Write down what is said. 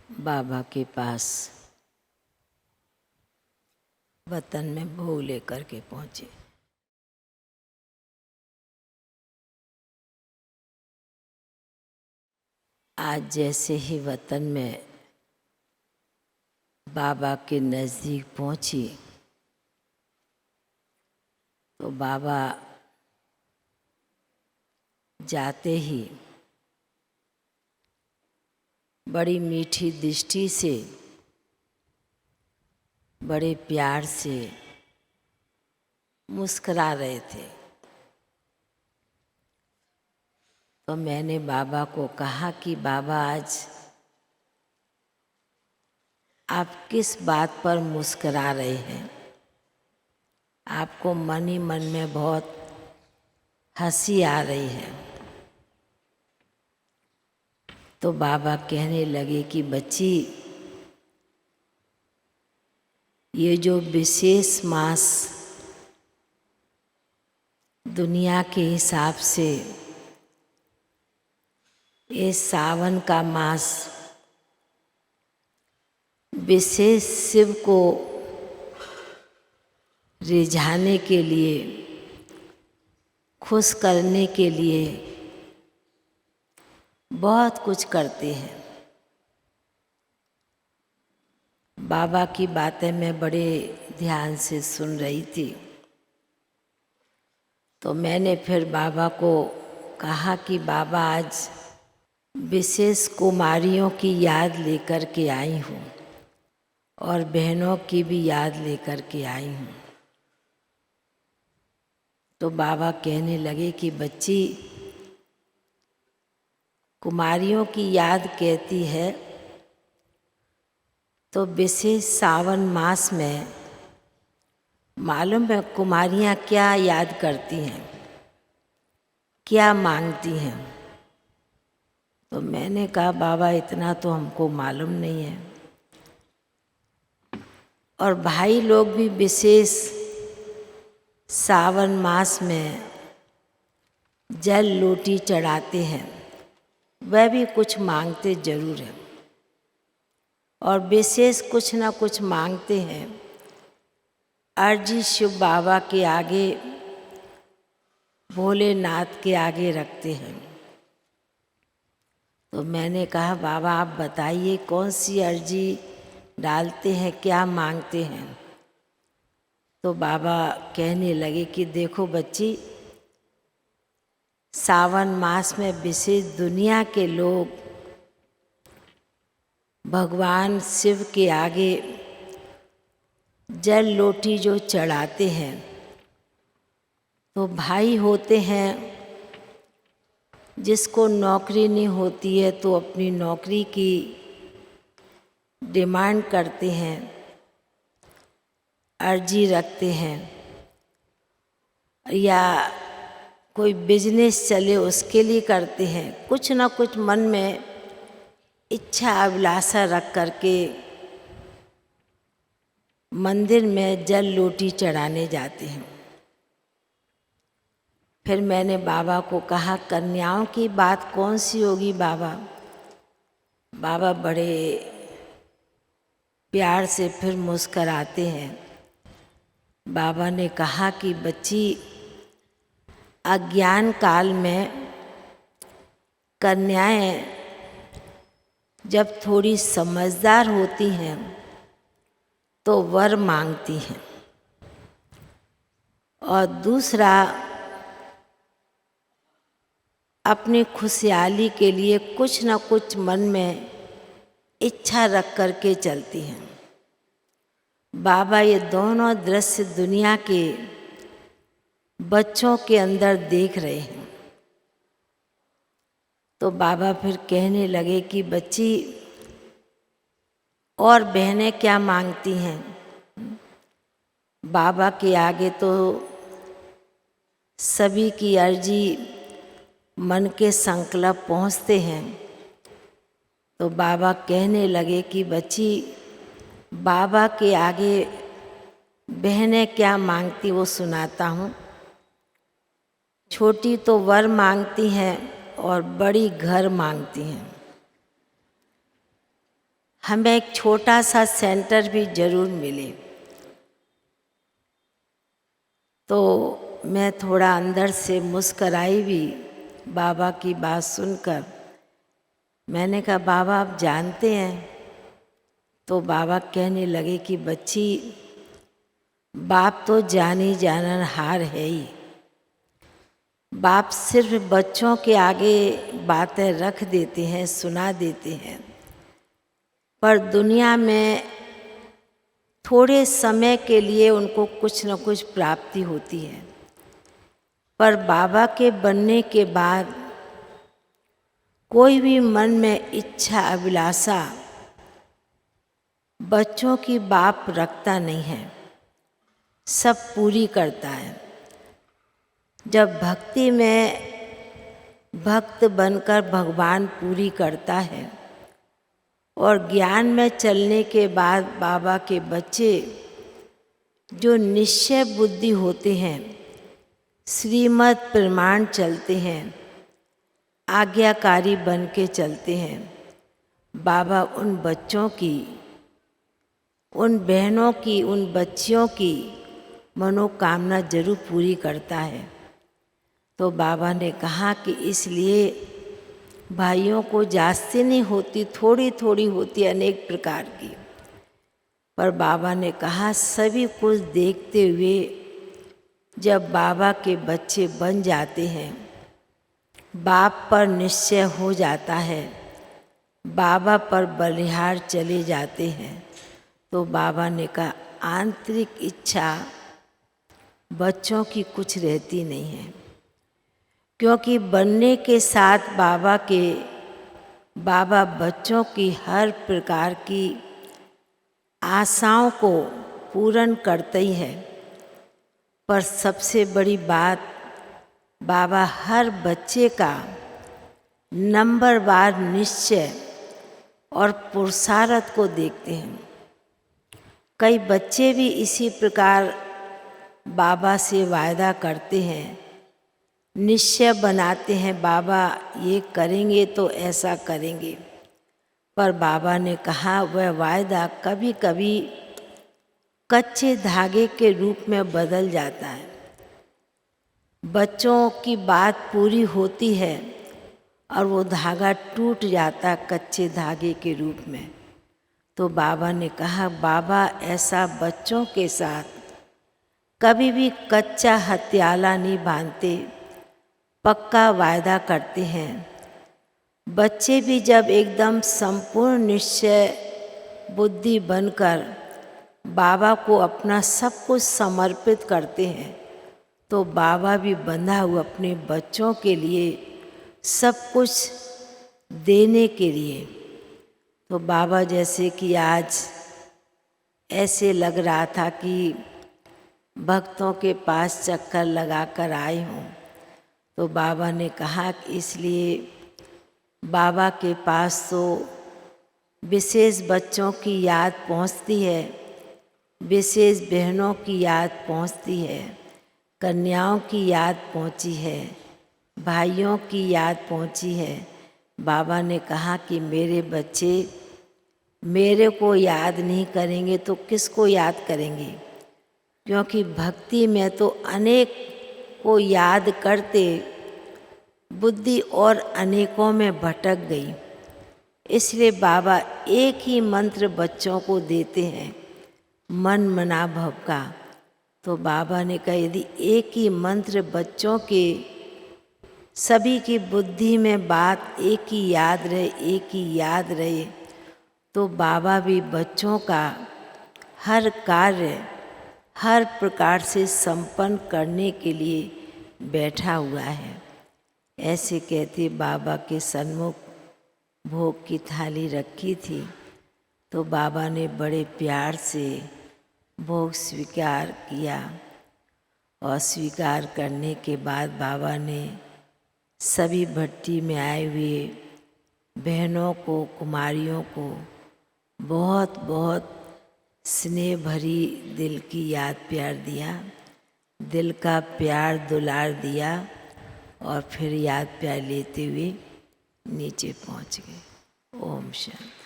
बाबा के पास वतन में भोग लेकर के पहुँचे। आज जैसे ही वतन में बाबा के नज़दीक पहुँची तो बाबा जाते ही बड़ी मीठी दृष्टि से, बड़े प्यार से मुस्करा रहे थे। तो मैंने बाबा को कहा कि बाबा आज आप किस बात पर मुस्करा रहे हैं? आपको मन ही मन में बहुत हंसी आ रही है। तो बाबा कहने लगे कि बच्ची, ये जो विशेष मास दुनिया के हिसाब से ये सावन का मास विशेष शिव को रिझाने के लिए, खुश करने के लिए बहुत कुछ करते हैं। बाबा की बातें मैं बड़े ध्यान से सुन रही थी। तो मैंने फिर बाबा को कहा कि बाबा आज विशेष कुमारियों की याद लेकर के आई हूँ और बहनों की भी याद लेकर के आई हूँ। तो बाबा कहने लगे कि बच्ची, कुमारियों की याद कहती है तो विशेष सावन मास में मालूम है कुमारियाँ क्या याद करती हैं, क्या मांगती हैं? तो मैंने कहा बाबा इतना तो हमको मालूम नहीं है। और भाई लोग भी विशेष सावन मास में जल लोटी चढ़ाते हैं, वह भी कुछ मांगते जरूर हैं और विशेष कुछ ना कुछ मांगते हैं। अर्जी शिव बाबा के आगे, भोलेनाथ के आगे रखते हैं। तो मैंने कहा बाबा आप बताइए कौन सी अर्जी डालते हैं, क्या मांगते हैं? तो बाबा कहने लगे कि देखो बच्ची, सावन मास में विशेष दुनिया के लोग भगवान शिव के आगे जल लोटी जो चढ़ाते हैं, तो भाई होते हैं जिसको नौकरी नहीं होती है तो अपनी नौकरी की डिमांड करते हैं, अर्जी रखते हैं, या कोई बिजनेस चले उसके लिए करते हैं। कुछ ना कुछ मन में इच्छा अभिलाषा रख करके मंदिर में जल लोटी चढ़ाने जाते हैं। फिर मैंने बाबा को कहा कन्याओं की बात कौन सी होगी बाबा? बाबा बड़े प्यार से फिर मुस्कराते हैं। बाबा ने कहा कि बच्ची, अज्ञान काल में कन्याएं जब थोड़ी समझदार होती हैं तो वर मांगती हैं, और दूसरा अपनी खुशहाली के लिए कुछ न कुछ मन में इच्छा रख करके चलती हैं। बाबा ये दोनों दृश्य दुनिया के बच्चों के अंदर देख रहे हैं। तो बाबा फिर कहने लगे कि बच्ची, और बहनें क्या मांगती हैं? बाबा के आगे तो सभी की अर्जी, मन के संकल्प पहुँचते हैं। तो बाबा कहने लगे कि बच्ची, बाबा के आगे बहनें क्या मांगती वो सुनाता हूँ। छोटी तो वर मांगती हैं और बड़ी घर मांगती हैं। हमें एक छोटा सा सेंटर भी जरूर मिले। तो मैं थोड़ा अंदर से मुस्कराई भी बाबा की बात सुनकर। मैंने कहा बाबा आप जानते हैं? तो बाबा कहने लगे कि बच्ची, बाप तो जानी जाननहार है ही। बाप सिर्फ बच्चों के आगे बातें रख देते हैं, सुना देते हैं, पर दुनिया में थोड़े समय के लिए उनको कुछ न कुछ प्राप्ति होती है। पर बाबा के बनने के बाद कोई भी मन में इच्छा अभिलाषा बच्चों की बाप रखता नहीं है, सब पूरी करता है। जब भक्ति में भक्त बनकर भगवान पूरी करता है और ज्ञान में चलने के बाद बाबा के बच्चे जो निश्चय बुद्धि होते हैं, श्रीमद् प्रमाण चलते हैं, आज्ञाकारी बन के चलते हैं, बाबा उन बच्चों की, उन बहनों की, उन बच्चियों की मनोकामना जरूर पूरी करता है। तो बाबा ने कहा कि इसलिए भाइयों को जास्ती नहीं होती, थोड़ी थोड़ी होती, अनेक प्रकार की। पर बाबा ने कहा सभी कुछ देखते हुए जब बाबा के बच्चे बन जाते हैं, बाप पर निश्चय हो जाता है, बाबा पर बलिहार चले जाते हैं, तो बाबा ने कहा आंतरिक इच्छा बच्चों की कुछ रहती नहीं है। क्योंकि बनने के साथ बाबा बच्चों की हर प्रकार की आशाओं को पूर्ण करते ही है। पर सबसे बड़ी बात, बाबा हर बच्चे का नंबरवार निश्चय और पुरुषार्थ को देखते हैं। कई बच्चे भी इसी प्रकार बाबा से वायदा करते हैं, निश्चय बनाते हैं, बाबा ये करेंगे तो ऐसा करेंगे। पर बाबा ने कहा वह वायदा कभी कभी कच्चे धागे के रूप में बदल जाता है। बच्चों की बात पूरी होती है और वो धागा टूट जाता कच्चे धागे के रूप में। तो बाबा ने कहा बाबा ऐसा बच्चों के साथ कभी भी कच्चा हथियाला नहीं बांधते, पक्का वायदा करते हैं। बच्चे भी जब एकदम संपूर्ण निश्चय बुद्धि बनकर बाबा को अपना सब कुछ समर्पित करते हैं, तो बाबा भी बंधा हुआ अपने बच्चों के लिए सब कुछ देने के लिए। तो बाबा जैसे कि आज ऐसे लग रहा था कि भक्तों के पास चक्कर लगा कर आई हूँ। तो बाबा ने कहा कि इसलिए बाबा के पास तो विशेष बच्चों की याद पहुँचती है, विशेष बहनों की याद पहुँचती है, कन्याओं की याद पहुँची है, भाइयों की याद पहुँची है। बाबा ने कहा कि मेरे बच्चे मेरे को याद नहीं करेंगे तो किसको याद करेंगे? क्योंकि भक्ति में तो अनेक को याद करते बुद्धि और अनेकों में भटक गई। इसलिए बाबा एक ही मंत्र बच्चों को देते हैं, मन मना भव का। तो बाबा ने कहा यदि एक ही मंत्र बच्चों के सभी की बुद्धि में बात एक ही याद रहे, एक ही याद रहे, तो बाबा भी बच्चों का हर कार्य हर प्रकार से संपन्न करने के लिए बैठा हुआ है। ऐसे कहते बाबा के सन्मुख भोग की थाली रखी थी, तो बाबा ने बड़े प्यार से भोग स्वीकार किया और स्वीकार करने के बाद बाबा ने सभी भट्टी में आए हुए बहनों को, कुमारियों को बहुत बहुत स्नेह भरी दिल की याद प्यार दिया, दिल का प्यार दुलार दिया और फिर याद प्यार लेते हुए नीचे पहुंच गए। ओम शांति।